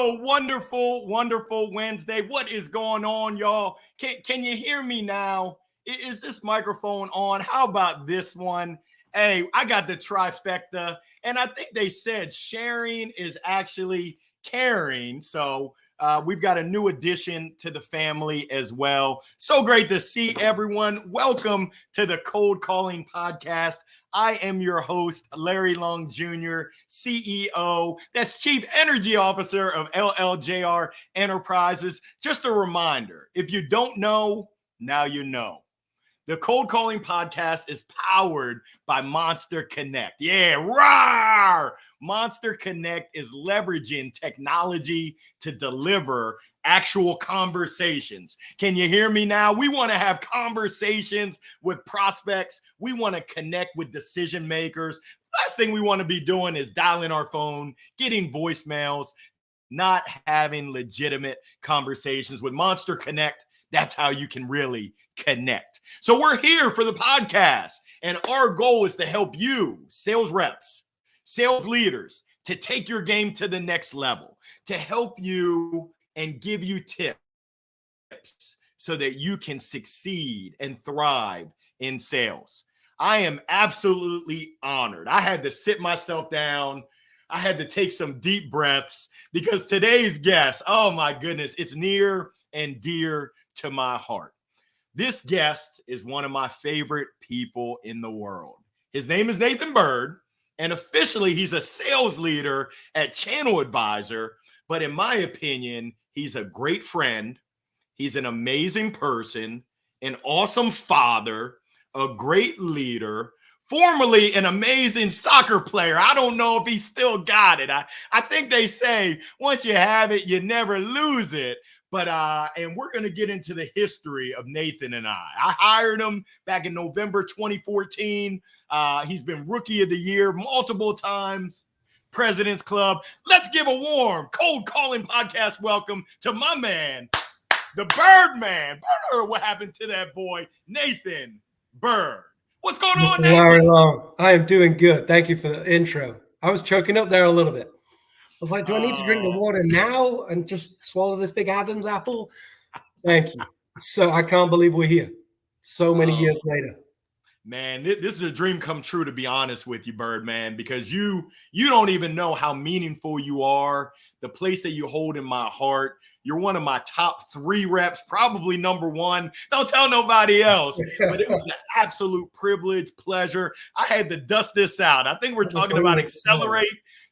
Wonderful, wonderful Wednesday. What is going on, y'all? Can you hear me now? Is this microphone on? How about this one? Hey, I got the trifecta, and I think they said sharing is actually caring. So we've got a new addition to the family as well. So great to see everyone. Welcome to the Cold Calling Podcast. I am your host, Larry Long Jr., CEO, that's Chief Energy Officer of LLJR Enterprises. Just a reminder, if you don't know, now you know. The Cold Calling Podcast is powered by Monster Connect. Yeah, rawr! Monster Connect is leveraging technology to deliver actual conversations. Can you hear me now? We want to have conversations with prospects. We want to connect with decision makers. Last thing we want to be doing is dialing our phone, getting voicemails, not having legitimate conversations. With Monster Connect, that's how you can really connect. So we're here for the podcast, and our goal is to help you, sales reps, sales leaders, to take your game to the next level, to help you and give you tips so that you can succeed and thrive in sales. I am absolutely honored. I had to sit myself down. I had to take some deep breaths because today's guest, oh my goodness, it's near and dear to my heart. This guest is one of my favorite people in the world. His name is Nathan Bird, and officially he's a sales leader at Channel Advisor. But in my opinion, he's a great friend. He's an amazing person, an awesome father, a great leader, formerly an amazing soccer player. I don't know if he still got it. I think they say once you have it, you never lose it. But and we're going to get into the history of Nathan and I. I hired him back in November 2014. He's been Rookie of the Year multiple times, President's Club. Let's give a warm Cold Calling Podcast welcome to my man, the Birdman. What happened to that boy, Nathan Bird? What's going on, Nathan? Larry Long. I am doing good. Thank you for the intro. I was choking up there a little bit. I was like, do I need to drink the water now and just swallow this big Adam's apple? Thank you. So I can't believe we're here so many years later. Man, this is a dream come true, to be honest with you, Birdman, because you don't even know how meaningful you are, the place that you hold in my heart. You're one of my top 3 reps, probably number 1. Don't tell nobody else. But it was an absolute privilege, pleasure. I had to dust this out. I think we're talking about Accelerate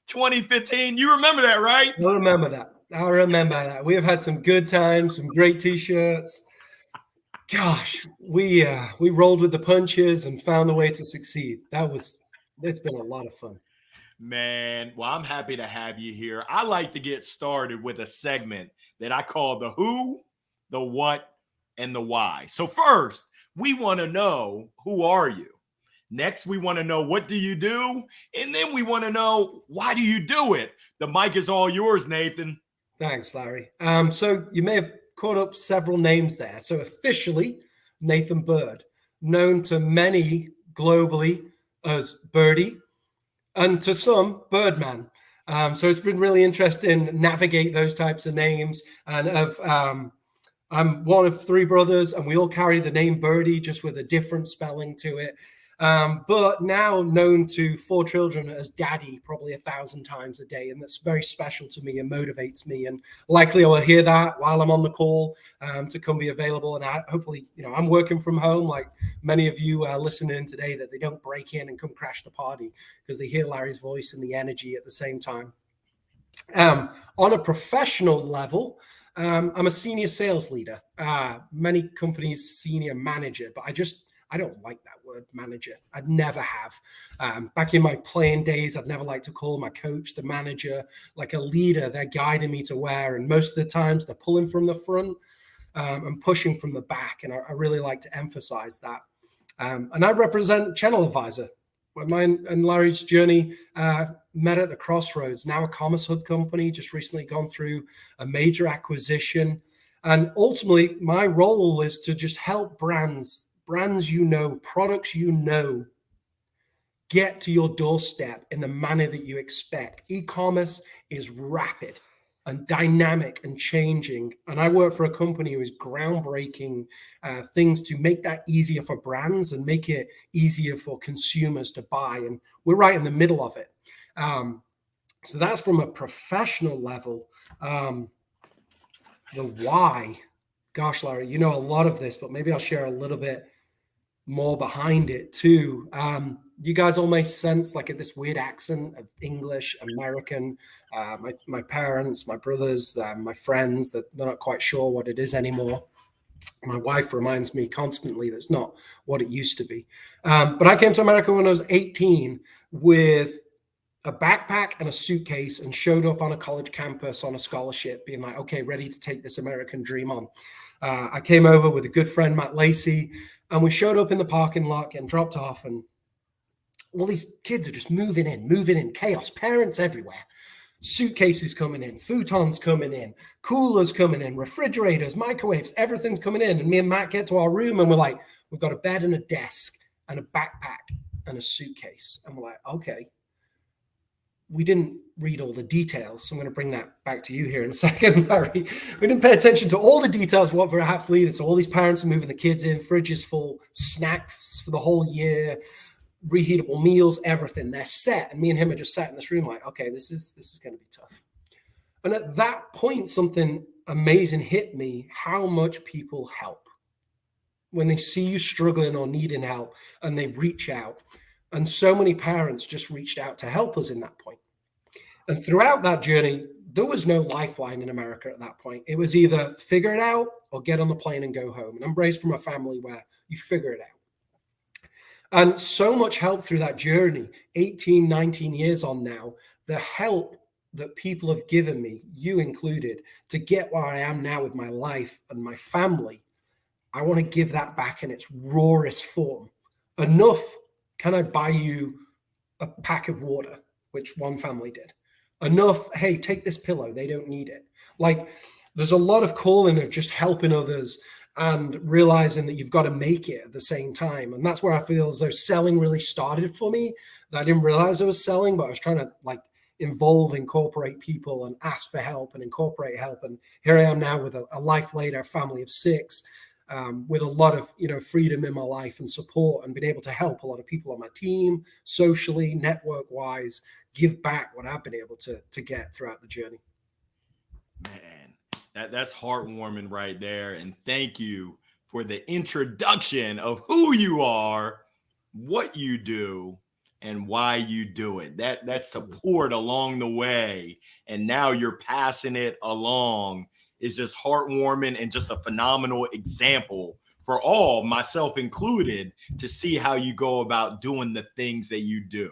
2015. You remember that, right? I remember that. We have had some good times, some great T-shirts. Gosh, we rolled with the punches and found the way to succeed. It's been a lot of fun. Man, well, I'm happy to have you here. I like to get started with a segment that I call the who, the what, and the why. So first, we want to know, who are you? Next, we want to know, what do you do? And then we want to know, why do you do it? The mic is all yours, Nathan. Thanks, Larry. So you may have caught up several names there. So officially, Nathan Bird, known to many globally as Birdie, and to some, Birdman. So it's been really interesting to navigate those types of names. And I'm one of 3 brothers, and we all carry the name Birdie, just with a different spelling to it. But now known to 4 children as Daddy probably 1,000 times a day. And that's very special to me and motivates me. And likely I will hear that while I'm on the call to come be available. And hopefully, I'm working from home, like many of you listening in today, that they don't break in and come crash the party because they hear Larry's voice and the energy at the same time. On a professional level, I'm a senior sales leader, many companies senior manager, but I don't like that word, manager. I'd never have. Back in my playing days, I'd never liked to call my coach the manager, like a leader. They're guiding me to where, and most of the times they're pulling from the front and pushing from the back. And I really like to emphasize that. And I represent Channel Advisor. When mine and Larry's journey met at the crossroads, now a Commerce Hub company, just recently gone through a major acquisition. And ultimately, my role is to just help brands, products get to your doorstep in the manner that you expect. E-commerce is rapid. and dynamic and changing. And I work for a company who is groundbreaking things to make that easier for brands and make it easier for consumers to buy. And we're right in the middle of it. So that's from a professional level. The why, gosh, Larry, you know a lot of this, but maybe I'll share a little bit more behind it too. You guys all may sense like this weird accent of English, American. My parents, my brothers, my friends, that they're not quite sure what it is anymore. My wife reminds me constantly that's not what it used to be. But I came to America when I was 18 with a backpack and a suitcase and showed up on a college campus on a scholarship, being like, okay, ready to take this American dream on. I came over with a good friend, Matt Lacey, and we showed up in the parking lot, getting dropped off, and all these kids are just moving in, chaos, parents everywhere, suitcases coming in, futons coming in, coolers coming in, refrigerators, microwaves, everything's coming in. And me and Matt get to our room and we're like, we've got a bed and a desk and a backpack and a suitcase. And we're like, okay. We didn't read all the details. So I'm going to bring that back to you here in a second, Larry. We didn't pay attention to all the details of what perhaps leaded. So all these parents are moving the kids in, fridges full, snacks for the whole year, reheatable meals, everything. They're set. And me and him are just sat in this room like, okay, this is going to be tough. And at that point, something amazing hit me, how much people help when they see you struggling or needing help and they reach out. And so many parents just reached out to help us in that point. And throughout that journey, there was no lifeline in America at that point. It was either figure it out or get on the plane and go home. And I'm raised from a family where you figure it out. And so much help through that journey, 18, 19 years on now, the help that people have given me, you included, to get where I am now with my life and my family, I want to give that back in its rawest form. Enough. Can I buy you a pack of water, which one family did? Enough, hey, take this pillow. They don't need it. Like, there's a lot of calling of just helping others and realizing that you've got to make it at the same time. And that's where I feel as though selling really started for me. I didn't realize I was selling, but I was trying to incorporate people and ask for help and incorporate help. And here I am now with a life later, a family of 6. With a lot of freedom in my life and support, and being able to help a lot of people on my team, socially, network wise, give back what I've been able to get throughout the journey. Man, that's heartwarming right there. And thank you for the introduction of who you are, what you do, and why you do it. That support along the way, and now you're passing it along, is just heartwarming and just a phenomenal example for all, myself included, to see how you go about doing the things that you do.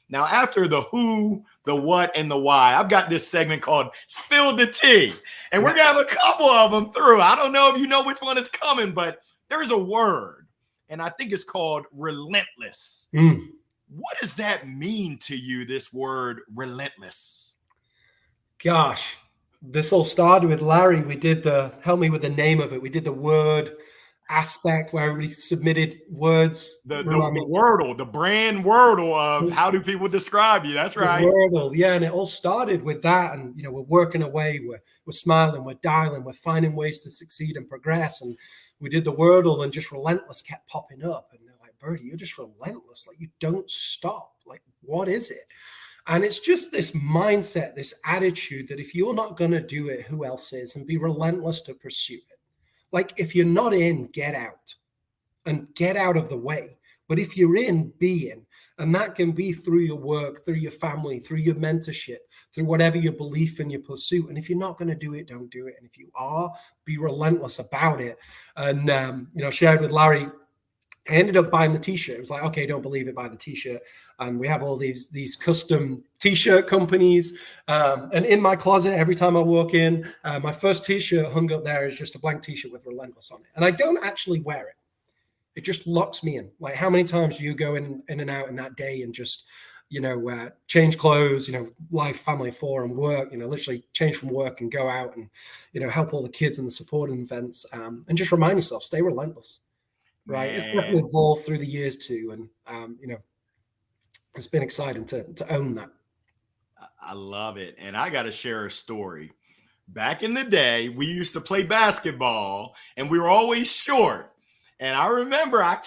Now, after the who, the what, and the why, I've got this segment called Spill the Tea. And we're going to have a couple of them through. I don't know if you know which one is coming, but there's a word, and I think it's called relentless. What does that mean to you, this word relentless? Gosh. This all started with Larry. We did help me with the name of it. We did the word aspect where we submitted words. The Wordle, the brand Wordle of how do people describe you. That's right. Wordle, yeah. And it all started with that. And, we're working away. We're smiling, we're dialing, we're finding ways to succeed and progress. And we did the Wordle, and just relentless kept popping up. And they're like, Birdie, you're just relentless. Like, you don't stop. Like, what is it? And it's just this mindset, this attitude that if you're not going to do it, who else is? And be relentless to pursue it. Like, if you're not in, get out and get out of the way. But if you're in, be in. And that can be through your work, through your family, through your mentorship, through whatever your belief in your pursuit. And if you're not going to do it, don't do it. And if you are, be relentless about it. And, shared with Larry, I ended up buying the t-shirt. It was like, okay, don't believe it, buy the t-shirt. And we have all these custom t-shirt companies. And in my closet, every time I walk in, my first t-shirt hung up there is just a blank t-shirt with relentless on it. And I don't actually wear it. It just locks me in. Like, how many times do you go in and out in that day and just, change clothes, life, family, 4 and work, literally change from work and go out and, help all the kids and the supporting events, and just remind yourself, stay relentless. Right. Man. It's definitely evolved through the years too. And, it's been exciting to own that. I love it. And I got to share a story. back in the day, we used to play basketball and we were always short. And I remember I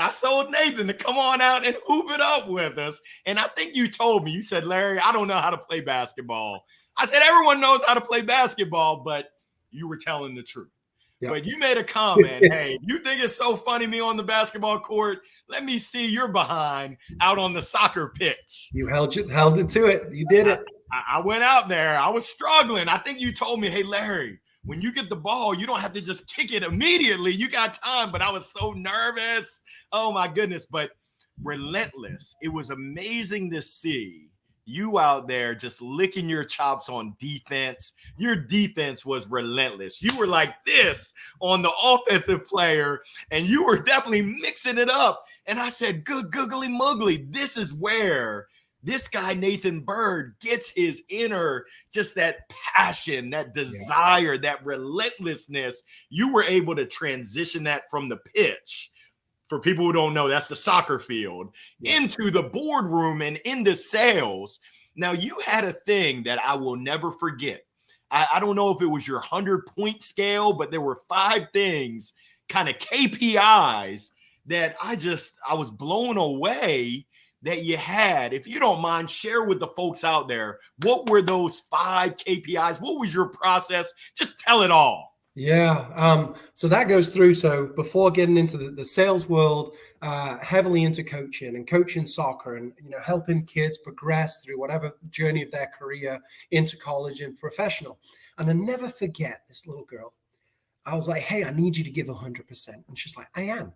sold Nathan to come on out and hoop it up with us. And I think you told me, you said, Larry, I don't know how to play basketball. I said, everyone knows how to play basketball, but you were telling the truth. Yep. But you made a comment, hey, you think it's so funny me on the basketball court? Let me see your behind out on the soccer pitch. You held it to it. You did it. I went out there. I was struggling. I think you told me, hey, Larry, when you get the ball, you don't have to just kick it immediately. You got time. But I was so nervous. Oh, my goodness. But relentless. It was amazing to see you out there just licking your chops on defense. Your defense was relentless. You were like this on the offensive player, and you were definitely mixing it up. And I said, good googly muggly. This is where this guy, Nathan Bird, gets his inner, just that passion, that desire, that relentlessness. You were able to transition that from the pitch. For people who don't know, that's the soccer field, into the boardroom and into sales. Now, you had a thing that I will never forget. I don't know if it was your 100-point scale, but there were 5 things, kind of KPIs, that I was blown away that you had. If you don't mind, share with the folks out there, what were those 5 KPIs? What was your process? Just tell it all. Yeah. So that goes through. So before getting into the sales world, heavily into coaching and coaching soccer and, helping kids progress through whatever journey of their career into college and professional. And I never forget this little girl. I was like, hey, I need you to give 100%. And she's like, I am.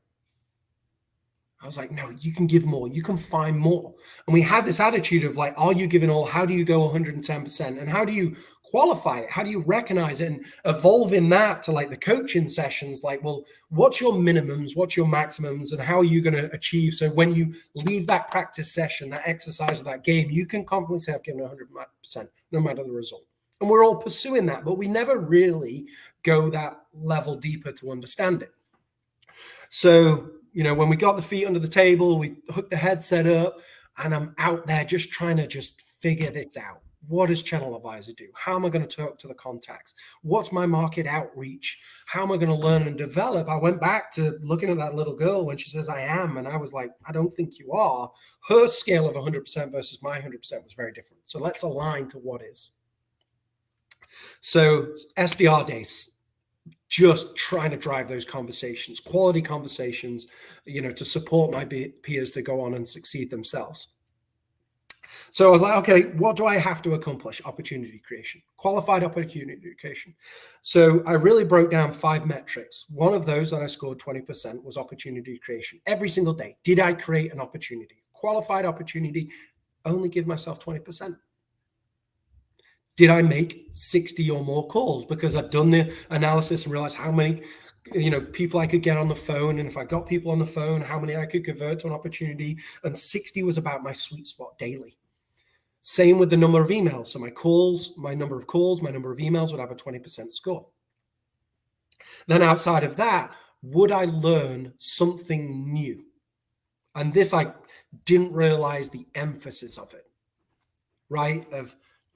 I was like, no, you can give more. You can find more. And we had this attitude of like, are you giving all? How do you go 110%? And how do you qualify it? How do you recognize it and evolve in that to like the coaching sessions? Like, well, what's your minimums? What's your maximums? And how are you going to achieve? So when you leave that practice session, that exercise, or that game, you can confidently say I've given 100%, no matter the result. And we're all pursuing that, but we never really go that level deeper to understand it. So, when we got the feet under the table, we hooked the headset up, and I'm out there just trying to just figure this out. What does Channel Advisor do? How am I going to talk to the contacts? What's my market outreach? How am I going to learn and develop? I went back to looking at that little girl when she says, I am. And I was like, I don't think you are. Her scale of 100% versus my 100% was very different. So let's align to what is. So SDR days. Just trying to drive those conversations, quality conversations, to support my peers to go on and succeed themselves. So I was like, okay, what do I have to accomplish? Opportunity creation, qualified opportunity creation. So I really broke down 5 metrics. One of those that I scored 20% was opportunity creation. Every single day, did I create an opportunity? Qualified opportunity, only give myself 20%. Did I make 60 or more calls? Because I've done the analysis and realized how many, people I could get on the phone. And if I got people on the phone, how many I could convert to an opportunity. And 60 was about my sweet spot daily. Same with the number of emails. So my number of calls, my number of emails would have a 20% score. Then outside of that, would I learn something new? And this, I didn't realize the emphasis of it, right?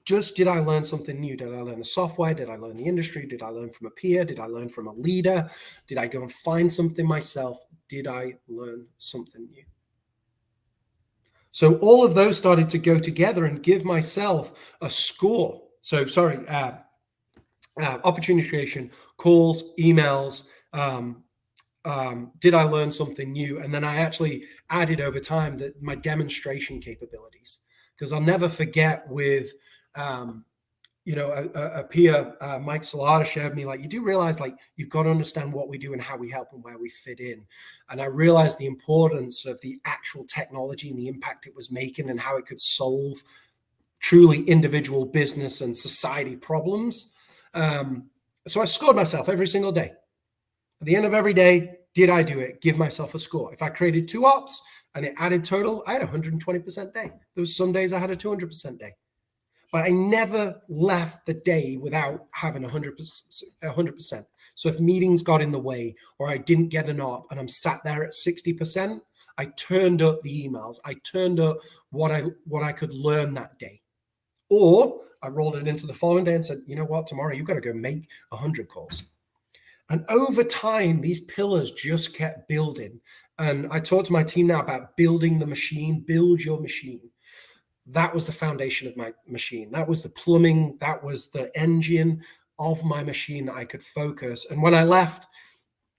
Did I learn something new? Did I learn the software? Did I learn the industry? Did I learn from a peer? Did I learn from a leader? Did I go and find something myself? Did I learn something new? So all of those started to go together and give myself a score. So opportunity creation, calls, emails. Did I learn something new? And then I actually added over time that my demonstration capabilities, because I'll never forget with a peer, Mike Salata, shared me, like, you do realize, like, you've got to understand what we do and how we help and where we fit in. And I realized the importance of the actual technology and the impact it was making and how it could solve truly individual business and society problems. So I scored myself every single day. At the end of every day, did I do it? Give myself a score. If I created 2 ops and it added total, I had a 120% day. There was some days I had a 200% day. But I never left the day without having 100%. So if meetings got in the way or I didn't get an op and I'm sat there at 60%, I turned up the emails. I turned up what I could learn that day. Or I rolled it into the following day and said, you know what, tomorrow you've got to go make 100 calls. And over time, these pillars just kept building. And I talk to my team now about building the machine, build your machine. That was the foundation of my machine. That was the plumbing. That was the engine of my machine that I could focus. And when I left,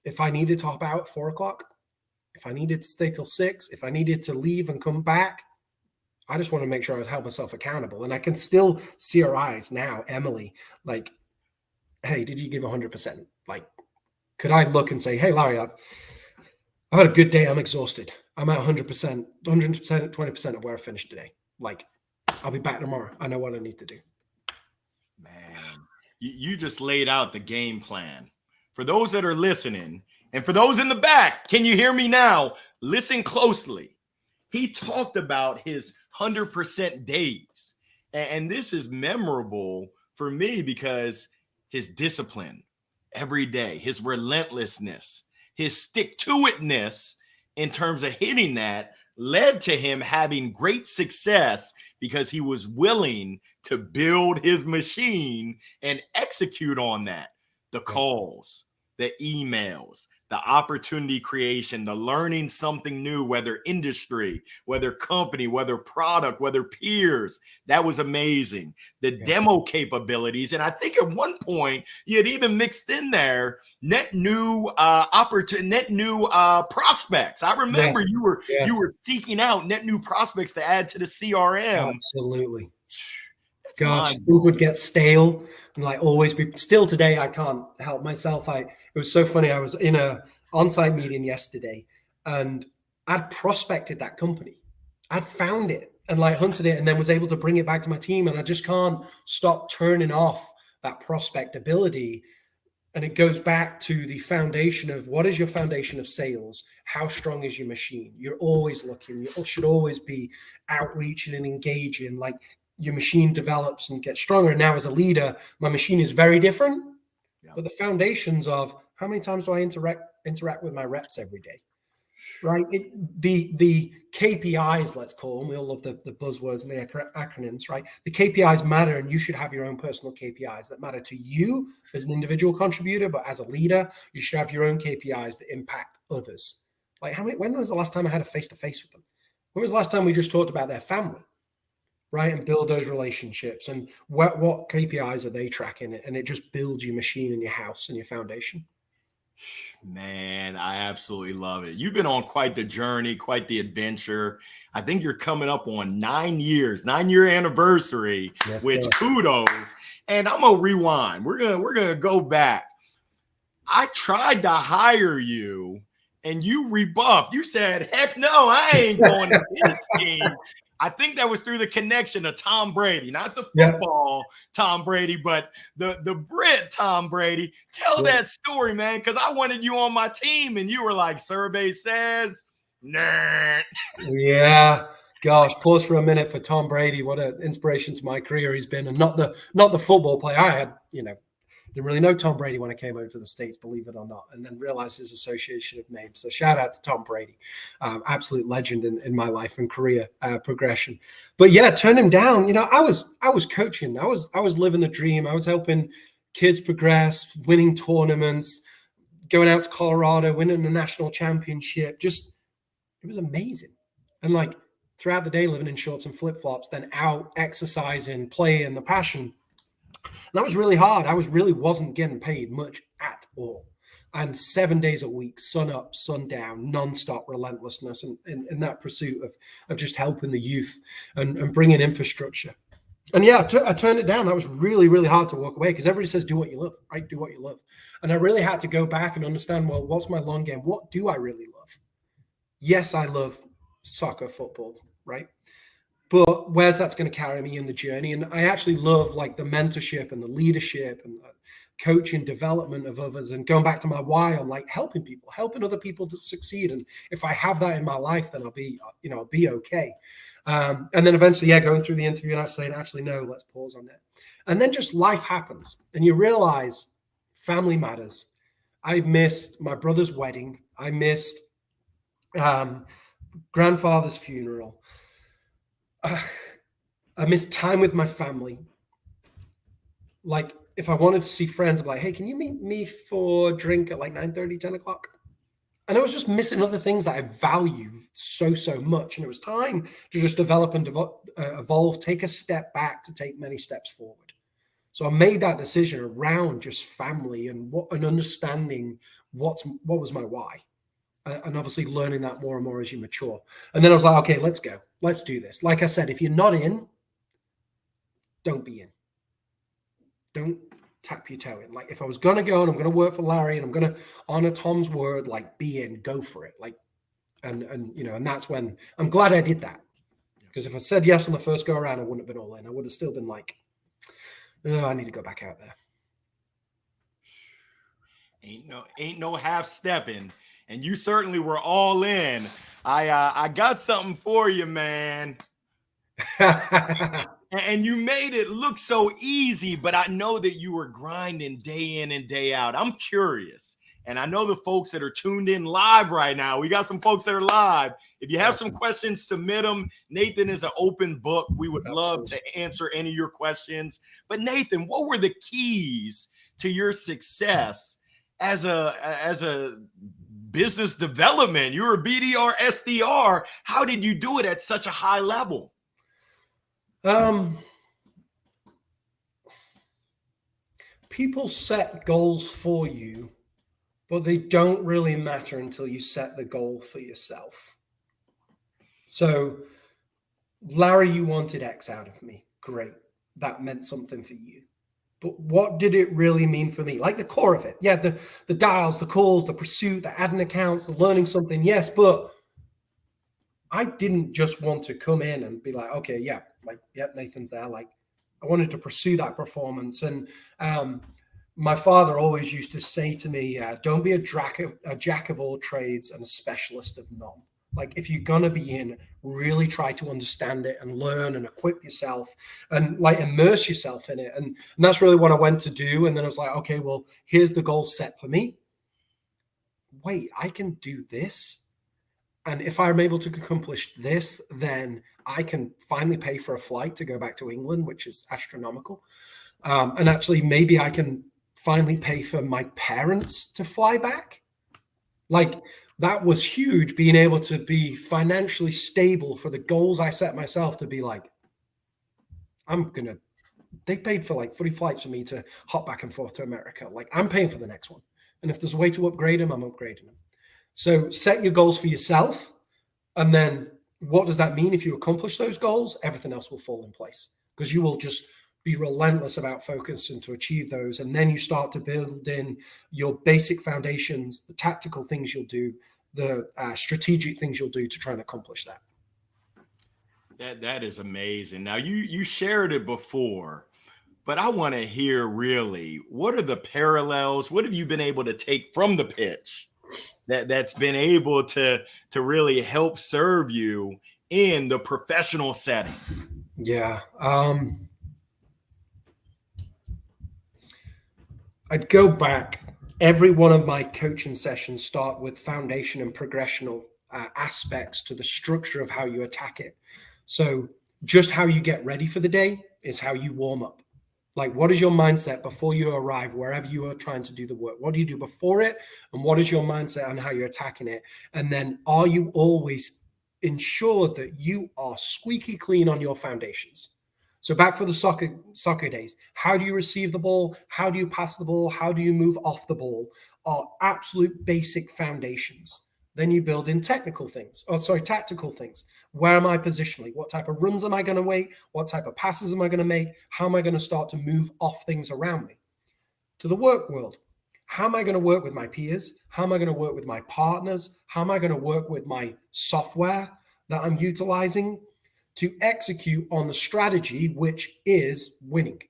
if I needed to hop out at 4 o'clock, if I needed to stay till 6, if I needed to leave and come back, I just want to make sure I was held myself accountable. And I can still see her eyes now, Emily, like, hey, did you give 100%? Like, could I look and say, hey, Larry, I've had a good day. I'm exhausted. I'm at 100%, 20% of where I finished today. Like, I'll be back tomorrow. I know what I need to do. Man, you just laid out the game plan. For those that are listening, and for those in the back, can you hear me now? Listen closely. He talked about his 100% days. And this is memorable for me because his discipline every day, his relentlessness, his stick-to-itness in terms of hitting that led to him having great success because he was willing to build his machine and execute on that. The calls, the emails, the opportunity creation, the learning something new, whether industry, whether company, whether product, whether peers. That was amazing. The demo capabilities. And I think at one point you had even mixed in there net new prospects. I remember you were seeking out net new prospects to add to the CRM. Absolutely. Gosh, things would get stale and like always be still today. I can't help myself. It was so funny. I was in a on-site meeting yesterday and I'd prospected that company. I'd found it and like hunted it and then was able to bring it back to my team. And I just can't stop turning off that prospect ability. And it goes back to the foundation of what is your foundation of sales? How strong is your machine? You're always looking. You should always be outreaching and engaging. Like, your machine develops and gets stronger. And now as a leader, my machine is very different, but the foundations of how many times do I interact with my reps every day, right? The KPIs, let's call them, we all love the buzzwords and the acronyms, right? The KPIs matter and you should have your own personal KPIs that matter to you as an individual contributor, but as a leader, you should have your own KPIs that impact others. Like when was the last time I had a face-to-face with them? When was the last time we just talked about their family? Right, and build those relationships and what KPIs are they tracking, and it just builds your machine and your house and your foundation. Man, I absolutely love it. You've been on quite the journey, quite the adventure. I think you're coming up on 9-year anniversary, which kudos. And I'm gonna rewind. We're gonna go back. I tried to hire you and you rebuffed. You said, heck no, I ain't going to this team. I think that was through the connection of Tom Brady, not the football Tom Brady, but the Brit Tom Brady. Tell that story, man, because I wanted you on my team, and you were like, survey says, nah. Yeah, gosh, pause for a minute for Tom Brady. What an inspiration to my career he's been, and not the football player. I had, didn't really know Tom Brady when I came over to the States, believe it or not, and then realized his association of names. So shout out to Tom Brady, absolute legend in my life and career progression. But yeah, turn him down. I was coaching. I was living the dream. I was helping kids progress, winning tournaments, going out to Colorado, winning the national championship. Just, it was amazing. And like throughout the day, living in shorts and flip-flops, then out exercising, playing, the passion. And that was really hard. I really wasn't getting paid much at all. And 7 days a week, sun up, sun down, nonstop relentlessness in that pursuit of just helping the youth and bringing infrastructure. And yeah, I turned it down. That was really, really hard to walk away because everybody says, do what you love, right? Do what you love. And I really had to go back and understand, well, what's my long game? What do I really love? Yes, I love soccer, football, right? But where's that's going to carry me in the journey? And I actually love like the mentorship and the leadership and the coaching development of others. And going back to my why, I'm like helping people, helping other people to succeed. And if I have that in my life, then I'll be okay. And then eventually, going through the interview and actually, no, let's pause on that. And then just life happens and you realize family matters. I missed my brother's wedding. I missed grandfather's funeral. I miss time with my family. Like if I wanted to see friends, I'm like, hey, can you meet me for a drink at like 9:30, 10 o'clock? And I was just missing other things that I value so much. And it was time to just develop and evolve, take a step back to take many steps forward. So I made that decision around just family and understanding what was my why. And obviously learning that more and more as you mature. And then I was like, okay, let's go. Let's do this. Like I said, if you're not in, don't be in. Don't tap your toe in. Like if I was going to go and I'm going to work for Larry and I'm going to honor Tom's word, like be in, go for it. Like, and that's when I'm glad I did that. Because if I said yes on the first go around, I wouldn't have been all in. I would have still been like, oh, I need to go back out there. Ain't no half stepping. And you certainly were all in. I got something for you, man. And you made it look so easy, but I know that you were grinding day in and day out. I'm curious. And I know the folks that are tuned in live right now, we got some folks that are live. If you have some questions, submit them. Nathan is an open book. We would love to answer any of your questions. But Nathan, what were the keys to your success as a business development? You were a BDR, SDR. How did you do it at such a high level? People set goals for you, but they don't really matter until you set the goal for yourself. So, Larry, you wanted X out of me. Great. That meant something for you. But what did it really mean for me? Like the core of it. Yeah, the dials, the calls, the pursuit, the adding accounts, the learning something. Yes, but I didn't just want to come in and be like, okay, yeah, like, yep, Nathan's there. Like, I wanted to pursue that performance. And my father always used to say to me, don't be a jack of all trades and a specialist of none. Like, if you're going to be in, really try to understand it and learn and equip yourself and like immerse yourself in it. And that's really what I went to do. And then I was like, okay, well, here's the goal set for me. Wait, I can do this. And if I'm able to accomplish this, then I can finally pay for a flight to go back to England, which is astronomical. And actually, maybe I can finally pay for my parents to fly back. Like, that was huge, being able to be financially stable for the goals I set myself to be like, they paid for like 3 flights for me to hop back and forth to America. Like, I'm paying for the next one. And if there's a way to upgrade them, I'm upgrading them. So set your goals for yourself. And then what does that mean? If you accomplish those goals, everything else will fall in place because you will just be relentless about focusing to achieve those. And then you start to build in your basic foundations, the tactical things you'll do, the strategic things you'll do to try and accomplish that. That is amazing. Now you shared it before, but I want to hear really, what are the parallels? What have you been able to take from the pitch that's been able to really help serve you in the professional setting? Yeah. I'd go back. Every one of my coaching sessions start with foundation and progressional aspects to the structure of how you attack it. So just how you get ready for the day is how you warm up. Like, what is your mindset before you arrive, wherever you are trying to do the work? What do you do before it? And what is your mindset on how you're attacking it? And then are you always ensured that you are squeaky clean on your foundations? So back for the soccer days, how do you receive the ball? How do you pass the ball? How do you move off the ball? Are absolute basic foundations. Then you build in tactical things. Where am I positionally? What type of runs am I going to make? What type of passes am I going to make? How am I going to start to move off things around me? To the work world, how am I going to work with my peers? How am I going to work with my partners? How am I going to work with my software that I'm utilizing to execute on the strategy, which is winning?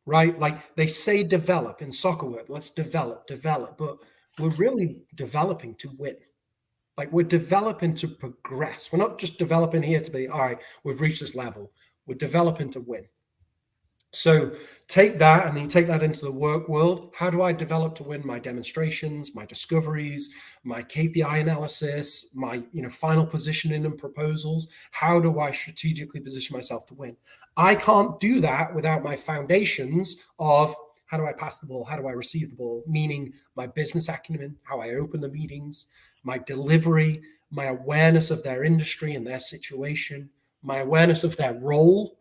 Right? Like they say develop in soccer word. Let's develop. But we're really developing to win. Like we're developing to progress. We're not just developing here to be, all right, we've reached this level. We're developing to win. So take that and then you take that into the work world. How do I develop to win my demonstrations, my discoveries, my KPI analysis, my final positioning and proposals? How do I strategically position myself to win? I can't do that without my foundations of how do I pass the ball? How do I receive the ball? Meaning my business acumen, how I open the meetings, my delivery, my awareness of their industry and their situation, my awareness of their role.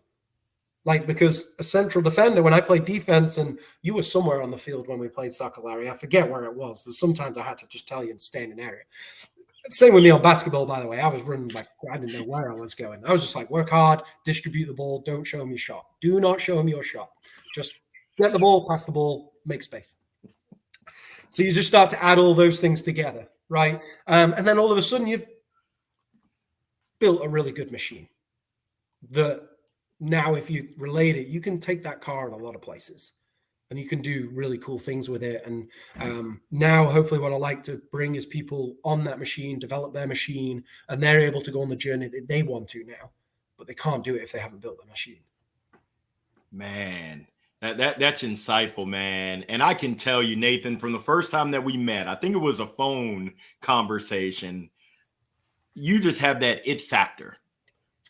Like, because a central defender, when I played defense, and you were somewhere on the field when we played soccer, Larry, I forget where it was. There's sometimes I had to just tell you and stay in an area. Same with me on basketball, by the way. I was running like I didn't know where I was going. I was just like, work hard, distribute the ball, don't show me your shot. Do not show me your shot. Just get the ball, pass the ball, make space. So you just start to add all those things together, right? And then all of a sudden you've built a really good machine that now if you relate it, you can take that car in a lot of places and you can do really cool things with it. And now hopefully what I like to bring is people on that machine, develop their machine, and they're able to go on the journey that they want to now, but they can't do it if they haven't built the machine. Man, that's insightful, man. And I can tell you, Nathan, from the first time that we met, I think it was a phone conversation, you just have that it factor.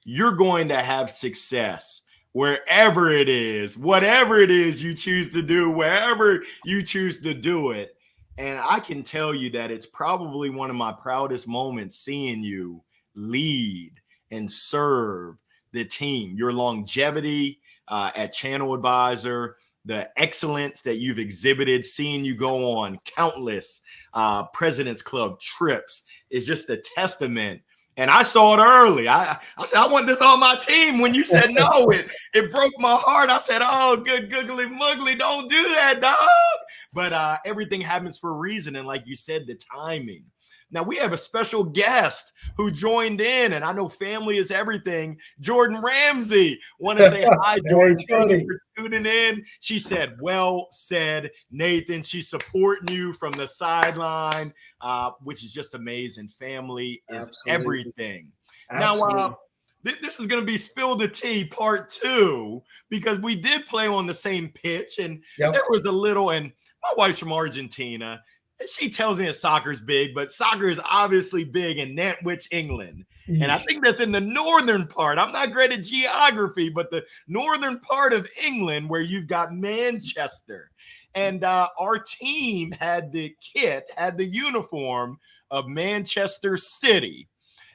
You're going to have success wherever it is, whatever it is you choose to do, wherever you choose to do it. And I can tell you that it's probably one of my proudest moments seeing you lead and serve the team. Your longevity at Channel Advisor, the excellence that you've exhibited, seeing you go on countless President's Club trips is just a testament. And I saw it early. I said, I want this on my team. When you said no, it broke my heart. I said, oh, good googly muggly, don't do that, dog. But everything happens for a reason. And like you said, the timing. Now, we have a special guest who joined in, and I know family is everything. Jordan Ramsey. Want to say hi, Jordan. Thank you for tuning in. She said, well said, Nathan. She's supporting you from the sideline, which is just amazing. Family is everything. Absolutely. Now, this is going to be Spill the Tea part 2, because we did play on the same pitch, and there was a little, and my wife's from Argentina. She tells me that soccer's big, but soccer is obviously big in Nantwich, England. Eesh. And I think that's in the northern part. I'm not great at geography, but the northern part of England where you've got Manchester. And our team had the kit, had the uniform of Manchester City.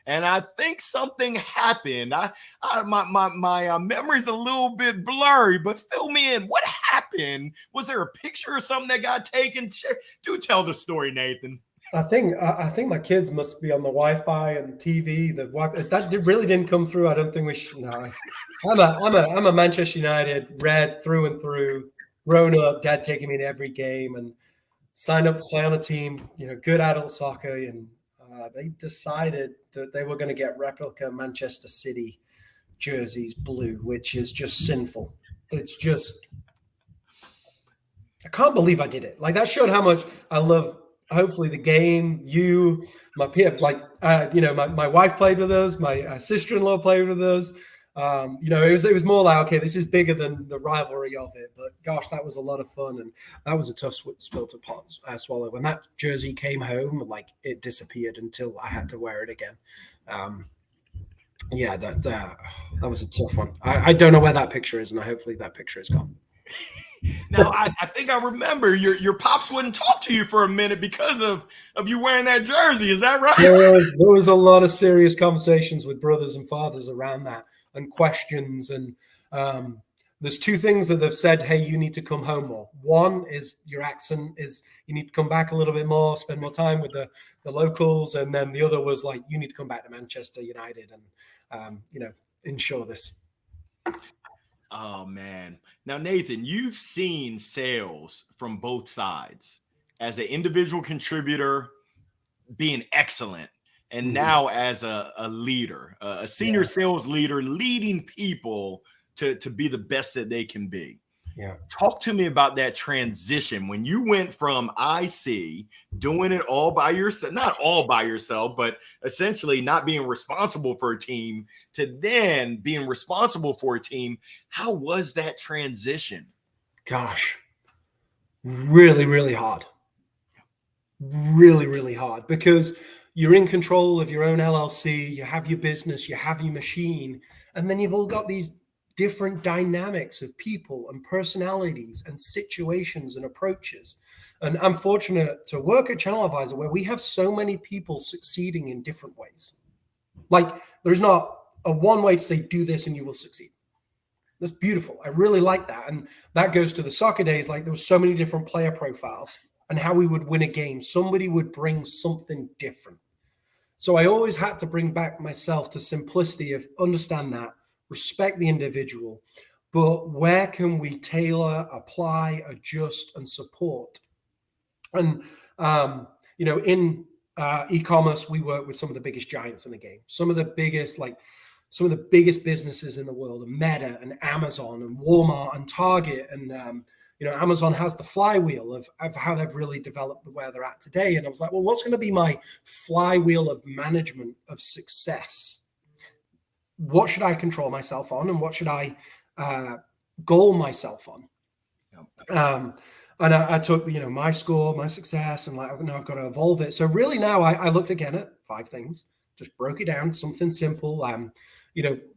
And I think something happened. My memory's a little bit blurry, but fill me in. What happened? Was there a picture or something that got taken? Do tell the story, Nathan. I think my kids must be on the Wi-Fi and TV. The Wi-Fi, that really didn't come through. I don't think we should. No, I'm a Manchester United red through and through. Grown up, dad taking me to every game and signed up to play on a team. Good adult soccer and. They decided that they were going to get replica Manchester City jerseys blue, which is just sinful. It's just, I can't believe I did it. Like, that showed how much I love, hopefully, the game, you, my peer, my wife played with us, my sister-in-law played with us. It was more like, okay, this is bigger than the rivalry of it. But gosh, that was a lot of fun, and that was a tough spill to swallow. When that jersey came home, like, it disappeared until I had to wear it again. That was a tough one. I don't know where that picture is, and hopefully that picture is gone. Now, I think I remember your pops wouldn't talk to you for a minute because of you wearing that jersey. Is that right? There was a lot of serious conversations with brothers and fathers around that, and questions. And there's 2 things that they've said, hey, you need to come home more. One is your accent is, you need to come back a little bit more, spend more time with the locals. And then the other was like, you need to come back to Manchester United and, ensure this. Oh, man. Now, Nathan, you've seen sales from both sides as an individual contributor being excellent. And now as a leader, a senior sales leader, leading people to be the best that they can be. Yeah. Talk to me about that transition when you went from IC doing it all by yourself, not all by yourself, but essentially not being responsible for a team to then being responsible for a team. How was that transition? Gosh, really, really hard. Really, really hard because you're in control of your own LLC, you have your business, you have your machine, and then you've all got these different dynamics of people and personalities and situations and approaches. And I'm fortunate to work at Channel Advisor where we have so many people succeeding in different ways. Like there's not a one way to say do this and you will succeed. That's beautiful. I really like that. And that goes to the soccer days. Like there was so many different player profiles and how we would win a game. Somebody would bring something different. So I always had to bring back myself to simplicity of understand that, respect the individual, but where can we tailor, apply, adjust, and support? And, in e-commerce, we work with some of the biggest giants in the game, some of the biggest businesses in the world, and Meta and Amazon and Walmart and Target. And, Amazon has the flywheel of how they've really developed where they're at today. And I was like, well, what's going to be my flywheel of management of success? What should I control myself on? And what should I goal myself on? And I took, my score, my success, and now I've got to evolve it. So really now I looked again at 5 things, just broke it down, something simple.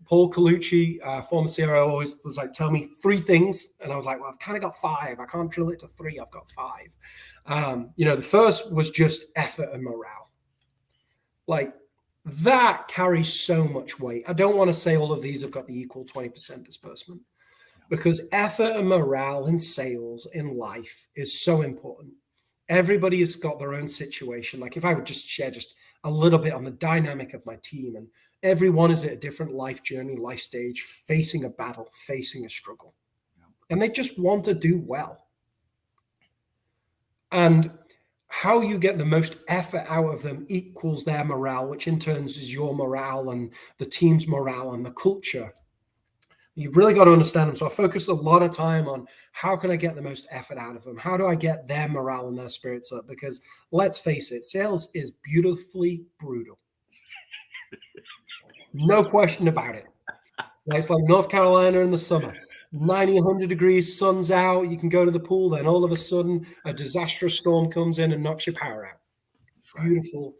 Paul Colucci, former CRO, always was like, tell me 3 things. And I was like, well, I've kind of got 5. I can't drill it to 3. I've got 5. The first was just effort and morale. Like that carries so much weight. I don't want to say all of these have got the equal 20% disbursement because effort and morale in sales, in life is so important. Everybody has got their own situation. Like if I would just share just a little bit on the dynamic of my team, and everyone is at a different life journey, life stage, facing a battle, facing a struggle, and they just want to do well. And how you get the most effort out of them equals their morale, which in turn is your morale and the team's morale and the culture. You've really got to understand them. So I focused a lot of time on how can I get the most effort out of them? How do I get their morale and their spirits up? Because let's face it, sales is beautifully brutal. No question about it. It's like North Carolina in the summer. 90, 100 degrees, sun's out, you can go to the pool, then all of a sudden a disastrous storm comes in and knocks your power out. Right. Beautiful.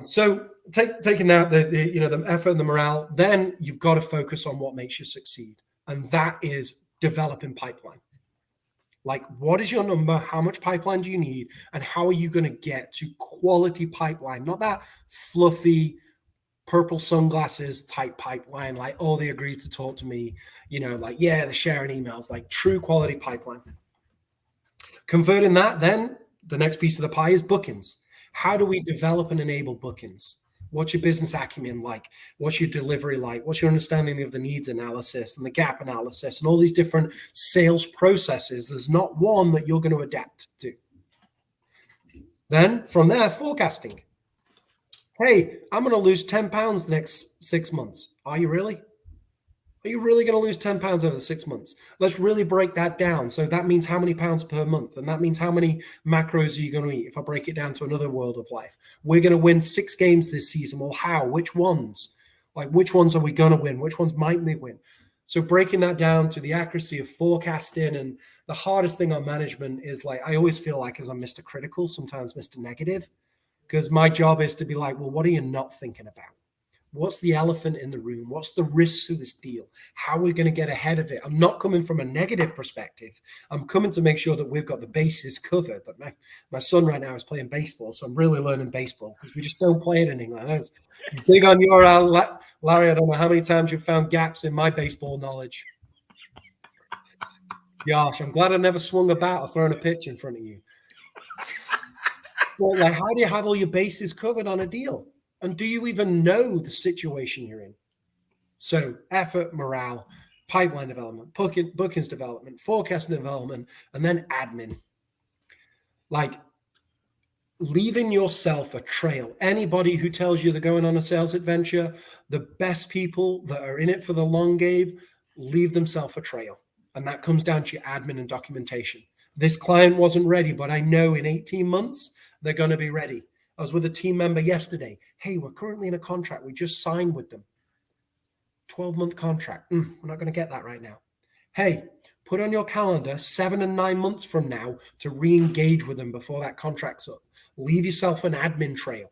So taking that, the effort and the morale, then you've got to focus on what makes you succeed. And that is developing pipeline. Like, what is your number? How much pipeline do you need? And how are you going to get to quality pipeline? Not that fluffy, purple sunglasses type pipeline, like, oh, they agreed to talk to me, they're sharing emails, like true quality pipeline. Converting that, then the next piece of the pie is bookings. How do we develop and enable bookings? What's your business acumen like? What's your delivery like? What's your understanding of the needs analysis and the gap analysis and all these different sales processes? There's not one that you're going to adapt to. Then from there, forecasting. Hey, I'm going to lose 10 pounds the next 6 months. Are you really? Are you really going to lose 10 pounds over the 6 months? Let's really break that down. So that means how many pounds per month? And that means how many macros are you going to eat? If I break it down to another world of life, we're going to win 6 games this season. Well, how? Which ones? Like, which ones are we going to win? Which ones might we win? So breaking that down to the accuracy of forecasting. And the hardest thing on management is, like, I always feel like as I'm Mr. Critical, sometimes Mr. Negative. Because my job is to be like, well, what are you not thinking about? What's the elephant in the room? What's the risks of this deal? How are we going to get ahead of it? I'm not coming from a negative perspective. I'm coming to make sure that we've got the bases covered. But my son right now is playing baseball, so I'm really learning baseball because we just don't play it in England. It's big on your Larry. I don't know how many times you've found gaps in my baseball knowledge. Gosh, I'm glad I never swung a bat or thrown a pitch in front of you. Well, like, how do you have all your bases covered on a deal? And do you even know the situation you're in? So effort, morale, pipeline development, bookings development, forecasting development, and then admin. Like, leaving yourself a trail. Anybody who tells you they're going on a sales adventure, the best people that are in it for the long game, leave themselves a trail. And that comes down to your admin and documentation. This client wasn't ready, but I know in 18 months, they're going to be ready. I was with a team member yesterday. Hey, we're currently in a contract. We just signed with them. 12-month contract. We're not going to get that right now. Hey, put on your calendar 7 and 9 months from now to re-engage with them before that contract's up. Leave yourself an admin trail.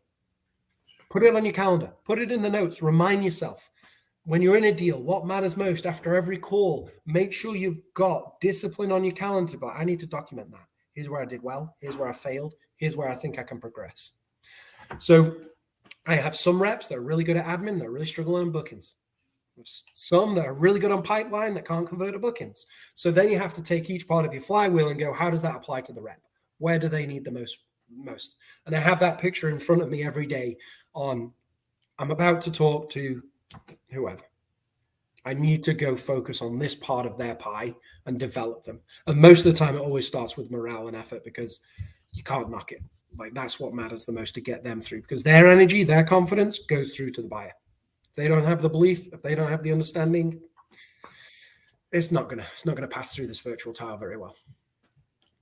Put it on your calendar. Put it in the notes. Remind yourself. When you're in a deal, what matters most after every call, make sure you've got discipline on your calendar. But I need to document that. Here's where I did well. Here's where I failed. Here's where I think I can progress. So I have some reps that are really good at admin. They're really struggling on bookings. Some that are really good on pipeline that can't convert to bookings. So then you have to take each part of your flywheel and go, how does that apply to the rep? Where do they need the most? And I have that picture in front of me every day on, I'm about to talk to whoever. I need to go focus on this part of their pie and develop them. And most of the time, it always starts with morale and effort because you can't knock it. Like that's what matters the most to get them through because their energy, their confidence goes through to the buyer. If they don't have the belief, if they don't have the understanding, it's not gonna pass through this virtual tile very well.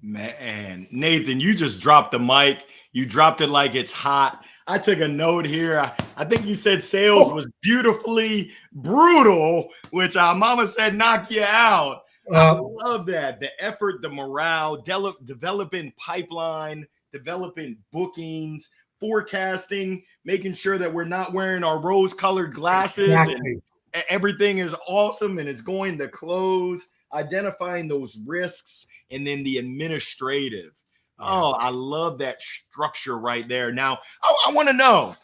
Man, Nathan, you just dropped the mic. You dropped it like it's hot. I took a note here. I think you said sales was beautifully brutal, which our mama said knock you out. I love that. The effort, the morale, developing pipeline, developing bookings, forecasting, making sure that we're not wearing our rose-colored glasses and everything is awesome and it's going to close, identifying those risks, and then the administrative. Oh, I love that structure right there. Now, I want to know,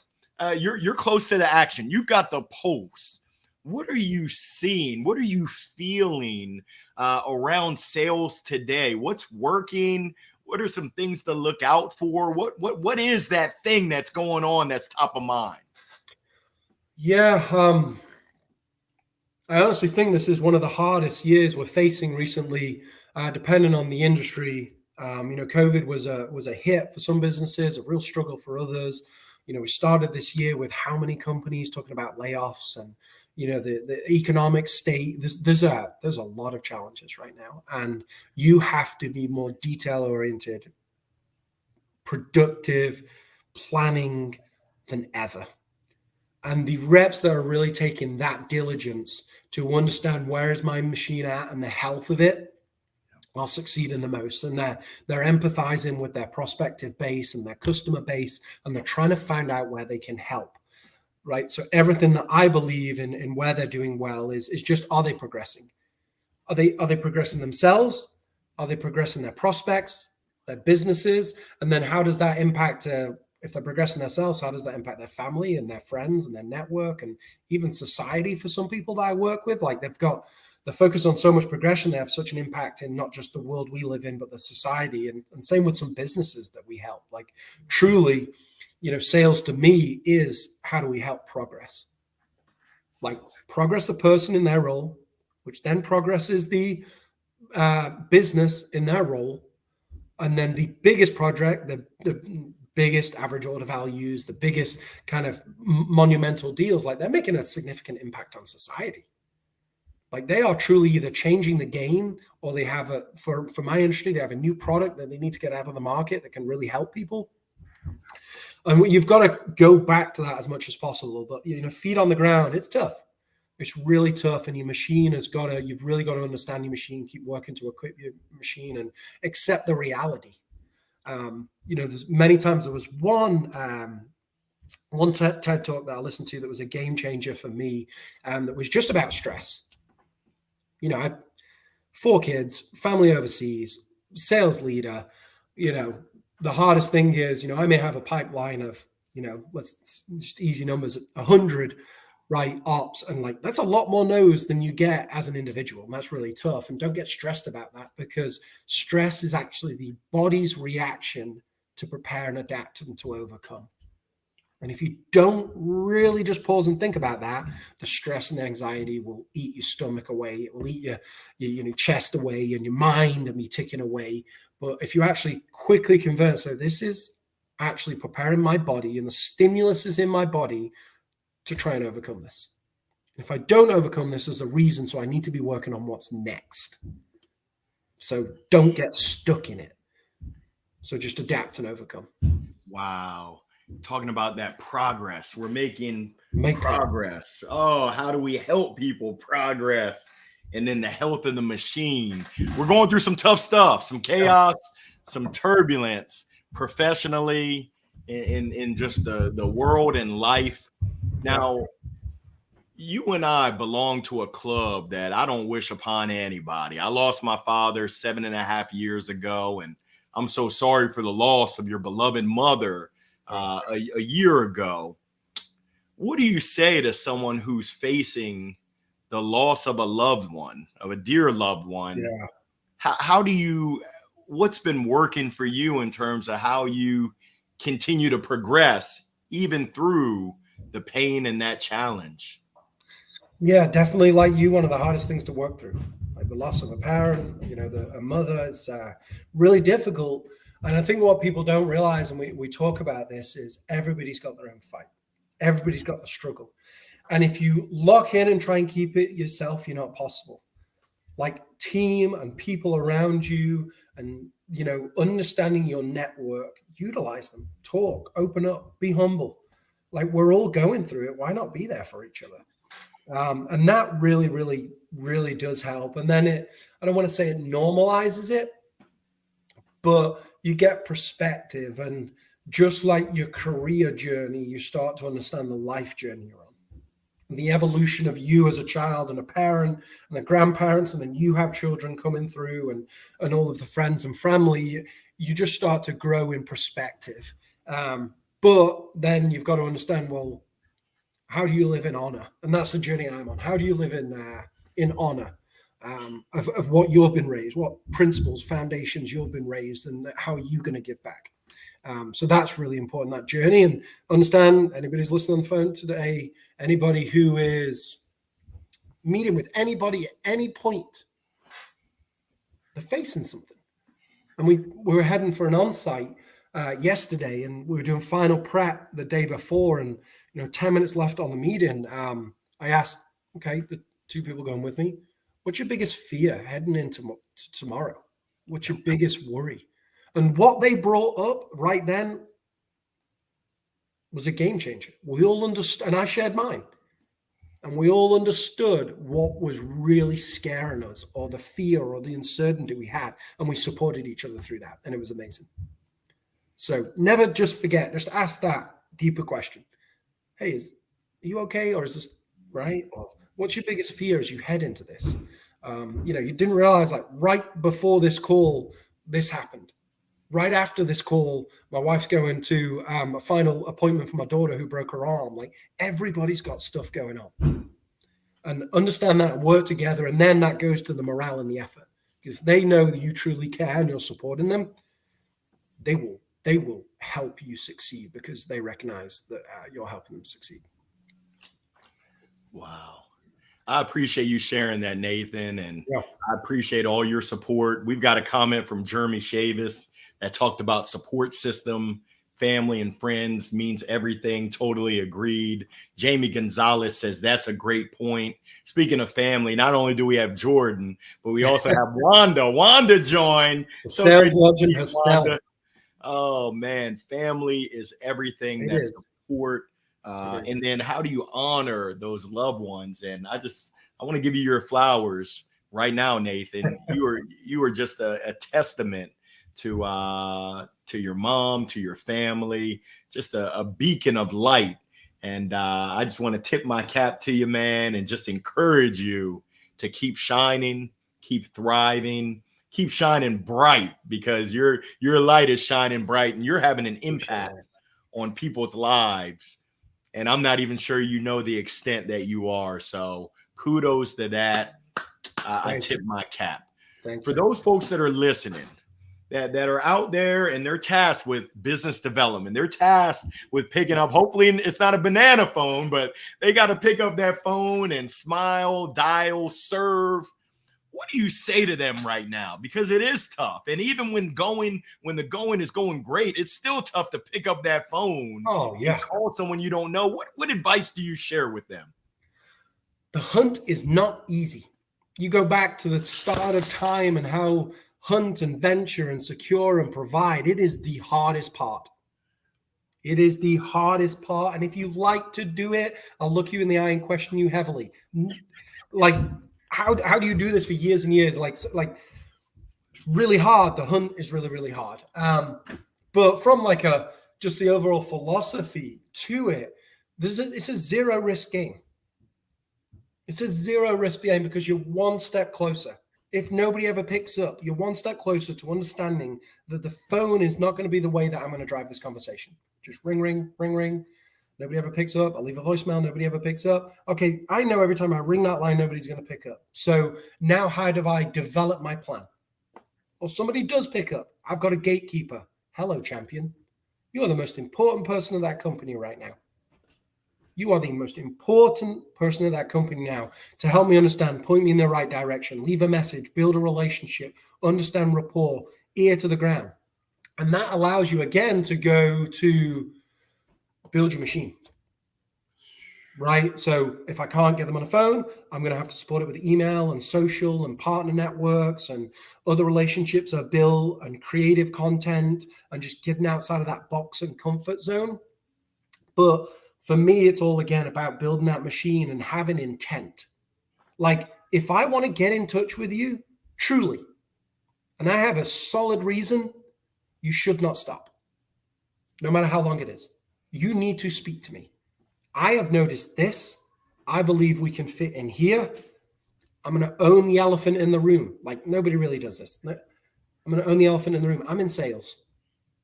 you're close to the action. You've got the pulse. What are you seeing? What are you feeling around sales today? What's working? What are some things to look out for? What is that thing that's going on that's top of mind? Yeah, I honestly think this is one of the hardest years we're facing recently, depending on the industry. COVID was a hit for some businesses, a real struggle for others. We started this year with how many companies talking about layoffs and, the economic state. There's a lot of challenges right now, and you have to be more detail oriented, productive, planning than ever. And the reps that are really taking that diligence to understand where is my machine at and the health of it are succeeding the most. And they're empathizing with their prospective base and their customer base, and they're trying to find out where they can help. Right. So everything that I believe in where they're doing well is just, are they progressing? Are they progressing themselves? Are they progressing their prospects, their businesses? And then how does that impact, if they're progressing themselves, how does that impact their family and their friends and their network and even society for some people that I work with? Like they're focused on so much progression. They have such an impact in not just the world we live in, but the society. And same with some businesses that we help. Like truly, sales to me is how do we help progress? Like progress the person in their role, which then progresses the business in their role. And then the biggest project, the biggest average order values, the biggest kind of monumental deals, like they're making a significant impact on society. Like they are truly either changing the game or they have for my industry, they have a new product that they need to get out of the market that can really help people. And you've got to go back to that as much as possible. But, feet on the ground, it's tough. It's really tough. And your machine you've really got to understand your machine, keep working to equip your machine and accept the reality. There's many times there was one TED talk that I listened to that was a game changer for me, that was just about stress. I had 4 kids, family overseas, sales leader. The hardest thing is, I may have a pipeline of, let's just easy numbers, 100, right, ops. And like, that's a lot more no's than you get as an individual. And that's really tough. And don't get stressed about that, because stress is actually the body's reaction to prepare and adapt and to overcome. And if you don't really just pause and think about that, the stress and the anxiety will eat your stomach away. It will eat your chest away and your mind and be ticking away. But if you actually quickly convert, so this is actually preparing my body and the stimulus is in my body to try and overcome this. If I don't overcome this, there's a reason. So I need to be working on what's next. So don't get stuck in it. So just adapt and overcome. Wow. Talking about that progress. We're making Make progress. Oh, how do we help people progress? And then the health of the machine. We're going through some tough stuff, some chaos, some turbulence professionally in just the world and life. Now, you and I belong to a club that I don't wish upon anybody. I lost my father 7.5 years ago, and I'm so sorry for the loss of your beloved mother a year ago. What do you say to someone who's facing the loss of a loved one, of a dear loved one? Yeah. How do you, what's been working for you in terms of how you continue to progress even through the pain and that challenge? Yeah, definitely. Like you, one of the hardest things to work through, like the loss of a parent, a mother. It's really difficult. And I think what people don't realize, and we talk about this, is everybody's got their own fight. Everybody's got the struggle. And if you lock in and try and keep it yourself, you're not possible. Like team and people around you, and understanding your network, utilize them, talk, open up, be humble. Like we're all going through it. Why not be there for each other? And that really, really, really does help. And then I don't want to say it normalizes it, but you get perspective. And just like your career journey, you start to understand the life journey you're on, and the evolution of you as a child and a parent and a grandparents. And then you have children coming through, and all of the friends and family. You just start to grow in perspective. But then you've got to understand, well, how do you live in honor? And that's the journey I'm on. How do you live in honor of what you've been raised, what principles, foundations you've been raised, and how are you going to give back? So that's really important, that journey. And understand, anybody who's listening on the phone today, anybody who is meeting with anybody at any point, they're facing something. And we were heading for an on-site yesterday, and we were doing final prep the day before, and 10 minutes left on the meeting. I asked, okay, the two people going with me, what's your biggest fear heading into tomorrow? What's your biggest worry? And what they brought up right then was a game changer. We all understood, and I shared mine. And we all understood what was really scaring us, or the fear or the uncertainty we had. And we supported each other through that. And it was amazing. So never just forget, just ask that deeper question. Hey, are you okay? Or is this right? Or what's your biggest fear as you head into this? You didn't realize, like, right before this call, this happened. Right after this call, my wife's going to a final appointment for my daughter who broke her arm. Like, everybody's got stuff going on. And understand that and work together. And then that goes to the morale and the effort. Because if they know that you truly care and you're supporting them, they will help you succeed, because they recognize that you're helping them succeed. Wow. I appreciate you sharing that, Nathan. And I appreciate all your support. We've got a comment from Jeremy Chavis that talked about support system, family and friends means everything. Totally agreed. Jamie Gonzalez says that's a great point. Speaking of family, not only do we have Jordan, but we also have Wanda. Wanda joined. Sales legend Wanda. Oh man, family is everything. That's support. And then how do you honor those loved ones? And I want to give you your flowers right now, Nathan. You are just a testament to your mom, to your family, just a beacon of light. And I just want to tip my cap to you, man, and just encourage you to keep shining, keep thriving, keep shining bright, because your light is shining bright and you're having an impact on people's lives. And I'm not even sure you know the extent that you are. So kudos to that. I tip my cap. For those folks that are listening, that are out there and they're tasked with business development, they're tasked with picking up, hopefully it's not a banana phone, but they got to pick up that phone and smile, dial, serve. What do you say to them right now? Because it is tough. And even when the going is going great, it's still tough to pick up that phone and call someone you don't know. What advice do you share with them? The hunt is not easy. You go back to the start of time and how hunt and venture and secure and provide, it is the hardest part. It is the hardest part. And if you like to do it, I'll look you in the eye and question you heavily. Like, how do you do this for years and years? Like it's really hard. The hunt is really, really hard. But from like just the overall philosophy to it, it's a zero risk game. It's a zero risk game because you're one step closer. If nobody ever picks up, you're one step closer to understanding that the phone is not going to be the way that I'm going to drive this conversation. Just ring, ring, ring, ring. Nobody ever picks up. I'll leave a voicemail. Nobody ever picks up. Okay, I know every time I ring that line, nobody's going to pick up. So now how do I develop my plan? Well, somebody does pick up. I've got a gatekeeper. Hello, champion. You are the most important person of that company right now. You are the most important person of that company now to help me understand, point me in the right direction, leave a message, build a relationship, understand rapport, ear to the ground. And that allows you, again, to go to build your machine, right? So if I can't get them on a phone, I'm going to have to support it with email and social and partner networks and other relationships are built and creative content and just getting outside of that box and comfort zone. But for me, it's all, again, about building that machine and having intent. Like, if I want to get in touch with you, truly, and I have a solid reason, you should not stop, no matter how long it is. You need to speak to me. I have noticed this. I believe we can fit in here. I'm going to own the elephant in the room. Like, nobody really does this. I'm going to own the elephant in the room. I'm in sales.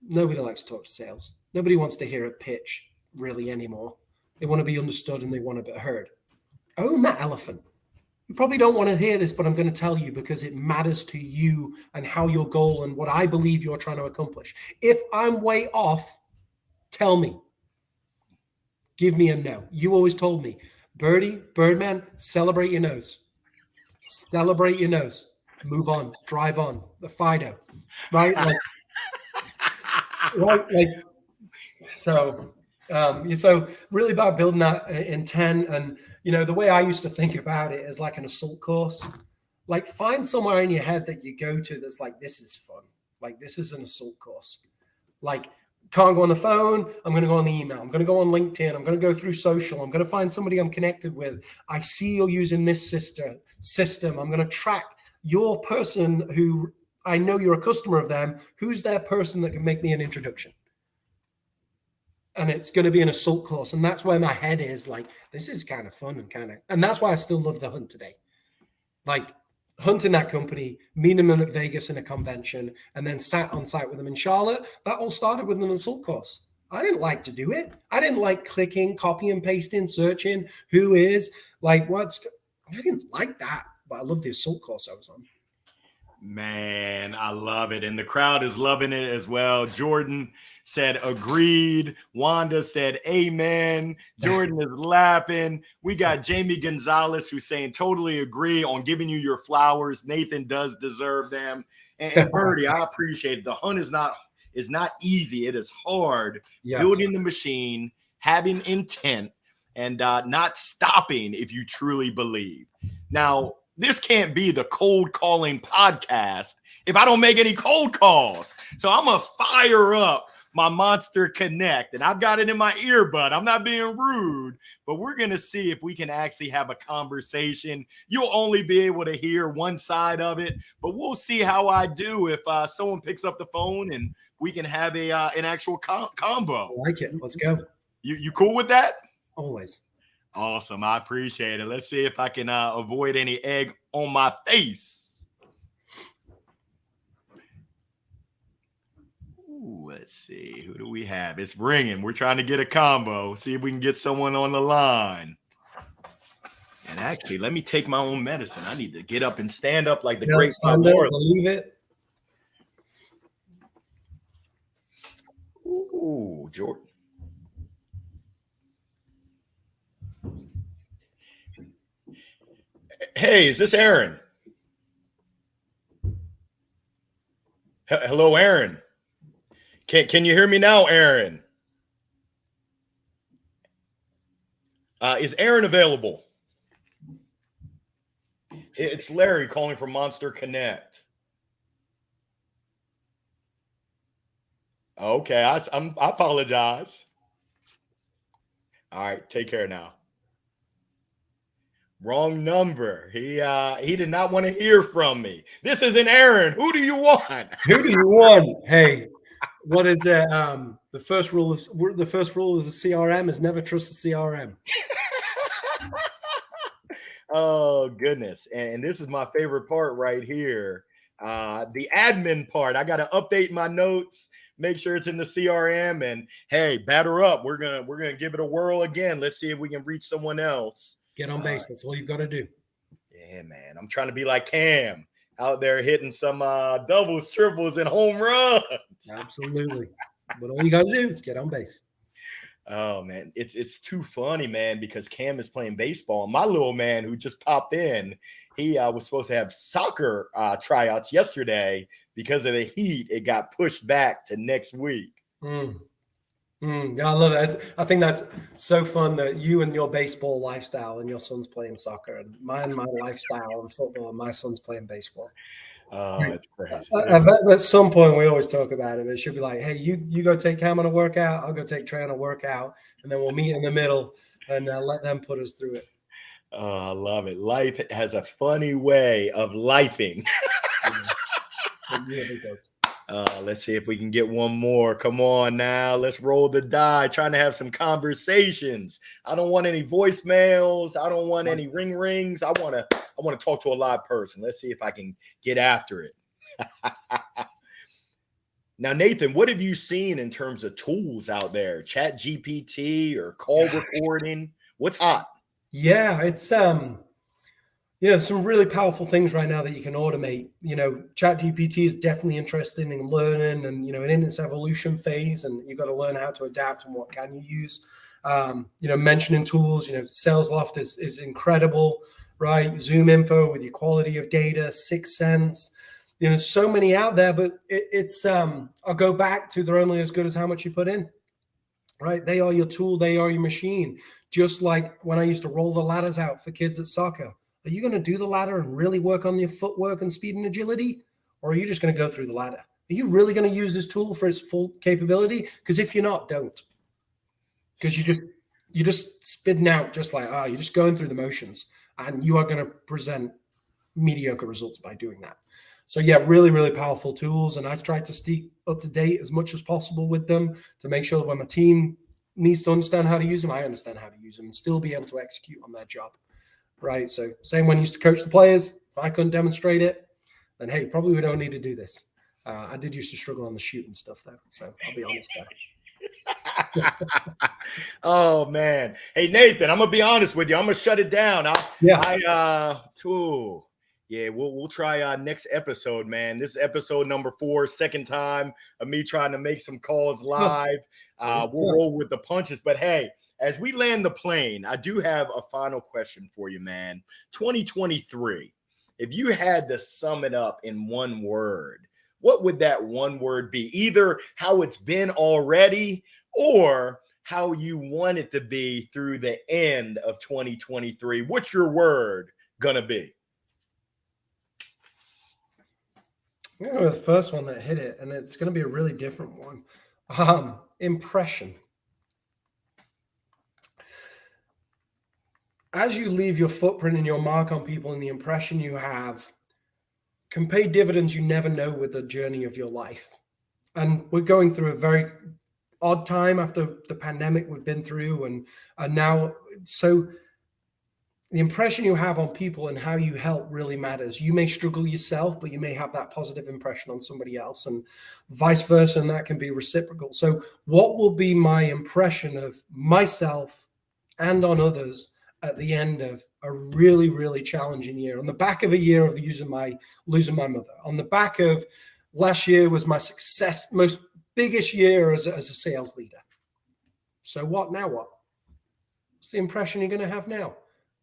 Nobody likes to talk to sales. Nobody wants to hear a pitch really anymore. They want to be understood and they want to be heard. Own that elephant. You probably don't want to hear this, but I'm going to tell you because it matters to you and how your goal and what I believe you're trying to accomplish. If I'm way off, tell me. Give me a no. You always told me, Birdman, celebrate your nose. Celebrate your nose. Move on. Drive on. The Fido. Right? So really about building that intent. And, the way I used to think about it is like an assault course. Like, find somewhere in your head that you go to that's like, this is fun. Like, this is an assault course. Like, can't go on the phone. I'm going to go on the email. I'm going to go on LinkedIn. I'm going to go through social. I'm going to find somebody I'm connected with. I see you're using this system. I'm going to track your person who I know you're a customer of them. Who's their person that can make me an introduction? And it's going to be an assault course. And that's where my head is like, this is kind of fun and that's why I still love the hunt today. Like, hunting that company, meeting them at Vegas in a convention, and then sat on site with them in Charlotte. That all started with an assault course. I didn't like to do it. I didn't like clicking, copy and pasting, searching who is, like, I didn't like that, but I love the assault course I was on. Man, I love it. And the crowd is loving it as well. Jordan said agreed. Wanda said amen. Jordan is laughing. We got Jamie Gonzalez who's saying totally agree on giving you your flowers. Nathan does deserve them. And Birdie, I appreciate it. The hunt is not easy. It is hard. Yeah. Building the machine, having intent, and not stopping if you truly believe. Now, this can't be the cold calling podcast if I don't make any cold calls. So I'm going to fire up my Monster Connect, and I've got it in my earbud. I'm not being rude, but we're going to see if we can actually have a conversation. You'll only be able to hear one side of it, but we'll see how I do if someone picks up the phone and we can have an actual combo. I like it. Let's go. You cool with that? Always. Awesome. I appreciate it. Let's see if I can avoid any egg on my face. Ooh, let's see. Who do we have? It's ringing. We're trying to get a combo. See if we can get someone on the line. And actually, let me take my own medicine. I need to get up and stand up like the great Lord. Believe it. Ooh, Jordan. Hey, is this Aaron? Hello, Aaron. Can you hear me now, Aaron? Is Aaron available? It's Larry calling from Monster Connect. Okay, I apologize. All right, take care now. Wrong number. He did not want to hear from me. This isn't Aaron. Who do you want? Who do you want? Hey, what is it? The first rule of the CRM is never trust the CRM. Oh goodness. And this is my favorite part right here. The admin part. I got to update my notes, make sure it's in the CRM, and hey, batter up. We're gonna give it a whirl again. Let's see if we can reach someone else. Get on base. That's all you've got to do. Yeah, man. I'm trying to be like Cam out there hitting some doubles, triples, and home runs. Absolutely. But all you got to do is get on base. Oh man, it's too funny, man, because Cam is playing baseball. My little man who just popped in, he was supposed to have soccer tryouts yesterday. Because of the heat, it got pushed back to next week. Yeah, I love it. I think that's so fun that you and your baseball lifestyle and your son's playing soccer, and my lifestyle and football and my son's playing baseball. Oh, it's crazy. At some point, we always talk about it. It should be like, hey, you go take Cam on a workout. I'll go take Trey on a workout, and then we'll meet in the middle and let them put us through it. Oh, I love it. Life has a funny way of lifing. It really does. Let's see if we can get one more. Come on now. Let's roll the die. Trying to have some conversations. I don't want any voicemails. I don't want any rings. I want to talk to a live person. Let's see if I can get after it. Now, Nathan, what have you seen in terms of tools out there? Chat GPT or call recording? What's hot? Yeah, it's some really powerful things right now that you can automate. Chat GPT is definitely interested in learning and, in its evolution phase, and you've got to learn how to adapt and what can you use. Mentioning tools, SalesLoft is incredible, right? Zoom Info with your quality of data, 6 Sense, so many out there, but I'll go back to they're only as good as how much you put in, right? They are your tool. They are your machine. Just like when I used to roll the ladders out for kids at soccer. Are you going to do the ladder and really work on your footwork and speed and agility? Or are you just going to go through the ladder? Are you really going to use this tool for its full capability? Because if you're not, don't. Because you're just spitting out just like, you're just going through the motions, and you are going to present mediocre results by doing that. So yeah, really, really powerful tools. And I try to stay up to date as much as possible with them to make sure that when my team needs to understand how to use them, I understand how to use them and still be able to execute on their job. Right. So same when I used to coach the players. If I couldn't demonstrate it, then hey, probably we don't need to do this. I did used to struggle on the shoot and stuff though. So I'll be honest there. Oh man. Hey Nathan, I'm gonna be honest with you. I'm gonna shut it down. We'll try next episode, man. This is episode number 4, second time of me trying to make some calls live. We'll roll with the punches, but hey, as we land the plane, I do have a final question for you, man. 2023, if you had to sum it up in one word, what would that one word be? Either how it's been already or how you want it to be through the end of 2023. What's your word gonna be? I'm going to go with the first one that hit it, and it's going to be a really different one. Impression. As you leave your footprint and your mark on people and the impression you have can pay dividends you never know with the journey of your life. And we're going through a very odd time after the pandemic we've been through, and now, so the impression you have on people and how you help really matters. You may struggle yourself, but you may have that positive impression on somebody else, and vice versa, and that can be reciprocal. So what will be my impression of myself and on others at the end of a really, really challenging year? On the back of a year of losing my mother. On the back of last year was my most biggest year as a sales leader. So what now? What's the impression you're going to have now?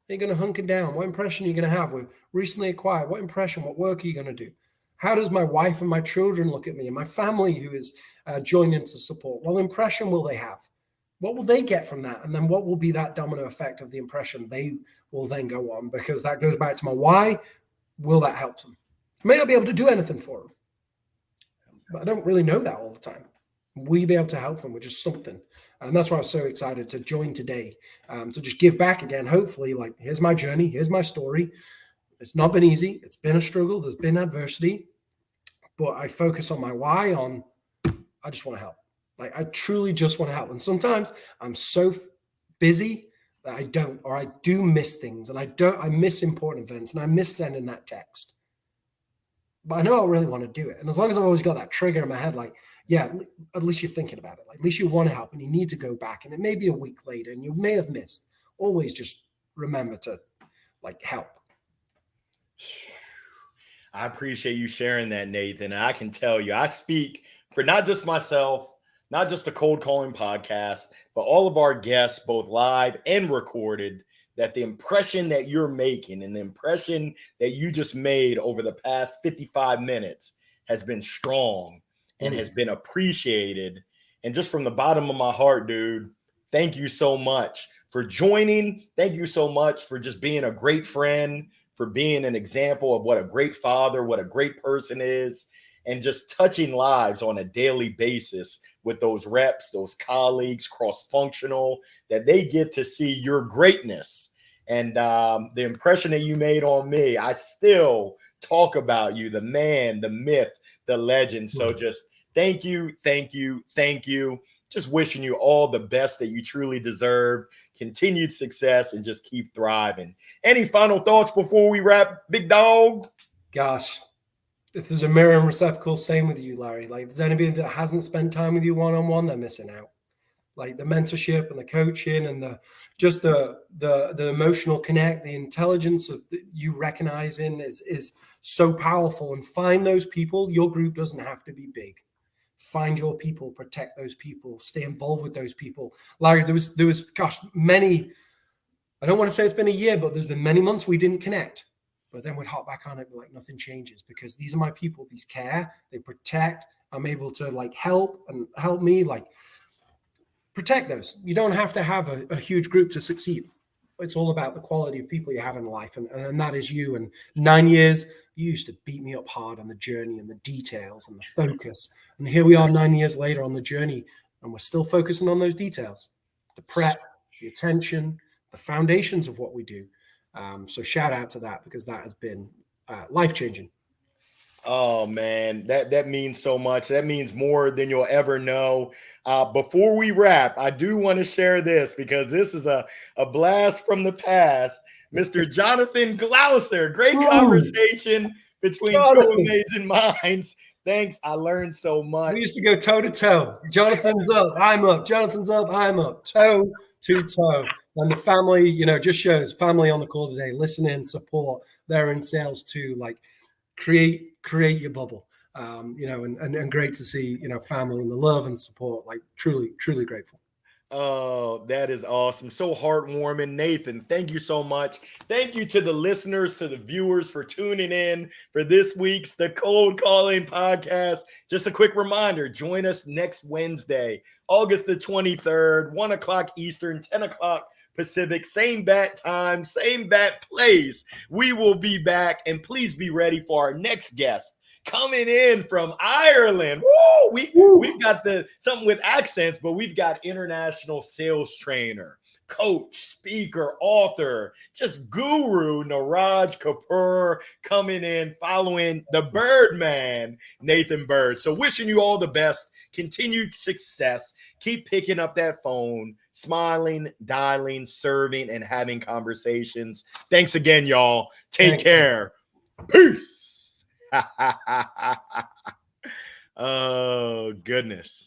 Are you going to hunker down? What impression are you going to have? We're recently acquired. What impression? What work are you going to do? How does my wife and my children look at me, and my family who is joined into support? What impression will they have? What will they get from that? And then what will be that domino effect of the impression they will then go on? Because that goes back to my why. will that help them? I may not be able to do anything for them, but I don't really know that all the time. Will you be able to help them with just something? And that's why I was so excited to join today, to just give back again. Hopefully, like, here's my journey, here's my story. It's not been easy. It's been a struggle. There's been adversity, but I focus on my why. I just want to help. Like, I truly just want to help. And sometimes I'm so busy that I don't, or I do miss things, and I miss important events, and I miss sending that text. But I know I really want to do it. And as long as I've always got that trigger in my head, like, yeah, at least you're thinking about it. Like, at least you want to help, and you need to go back. And it may be a week later, and you may have missed. Always just remember to, like, help. I appreciate you sharing that, Nathan. And I can tell you, I speak for not just myself, not just the Cold Calling podcast, but all of our guests, both live and recorded, that the impression that you're making and the impression that you just made over the past 55 minutes has been strong and has been appreciated. And just from the bottom of my heart, dude, thank you so much for joining. Thank you so much for just being a great friend, for being an example of what a great father, what a great person is, and just touching lives on a daily basis with those reps, those colleagues, cross-functional, that they get to see your greatness. And the impression that you made on me, I still talk about you, the man, the myth, the legend. So just thank you, thank you, thank you. Just wishing you all the best that you truly deserve, continued success, and just keep thriving. Any final thoughts before we wrap, big dog? Gosh, if there's a mirror and receptacle, same with you, Larry. Like, if there's anybody that hasn't spent time with you one-on-one, they're missing out. Like, the mentorship and the coaching and the emotional connect, the intelligence of you recognizing is so powerful. And find those people. Your group doesn't have to be big. Find your people, protect those people, stay involved with those people. Larry, there was gosh, many, I don't want to say it's been a year, but there's been many months we didn't connect. But then we'd hop back on it, like nothing changes, because these are my people. These care, they protect. I'm able to, like, help me, like, protect those. You don't have to have a huge group to succeed. It's all about the quality of people you have in life, and that is you. And 9 years, you used to beat me up hard on the journey and the details and the focus. And here we are 9 years later on the journey, and we're still focusing on those details, the prep, the attention, the foundations of what we do. So shout out to that, because that has been life-changing. Oh man, that means so much. That means more than you'll ever know. Before we wrap, I do want to share this, because this is a blast from the past. Mr. Jonathan Glauser, great conversation between two amazing minds. Thanks. I learned so much. We used to go toe to toe. Jonathan's up, I'm up. Jonathan's up, I'm up. Toe to toe. And the family, just shows family on the call today. Listen in, support. They're in sales too. Like, create your bubble. And great to see, family and the love and support. Like, truly, truly grateful. Oh, that is awesome. So heartwarming. Nathan, thank you so much. Thank you to the listeners, to the viewers for tuning in for this week's The Cold Calling Podcast. Just a quick reminder, join us next Wednesday, August the 23rd, 1 o'clock Eastern, 10 o'clock Pacific, same bat time, same bat place. We will be back, and please be ready for our next guest coming in from Ireland. Woo! We've got something with accents, but we've got international sales trainer, coach, speaker, author, just guru Niraj Kapoor coming in, following the Birdman, Nathan Bird. So wishing you all the best, continued success. Keep picking up that phone, smiling, dialing, serving, and having conversations. Thanks again, y'all. Take care. Peace. Oh, goodness.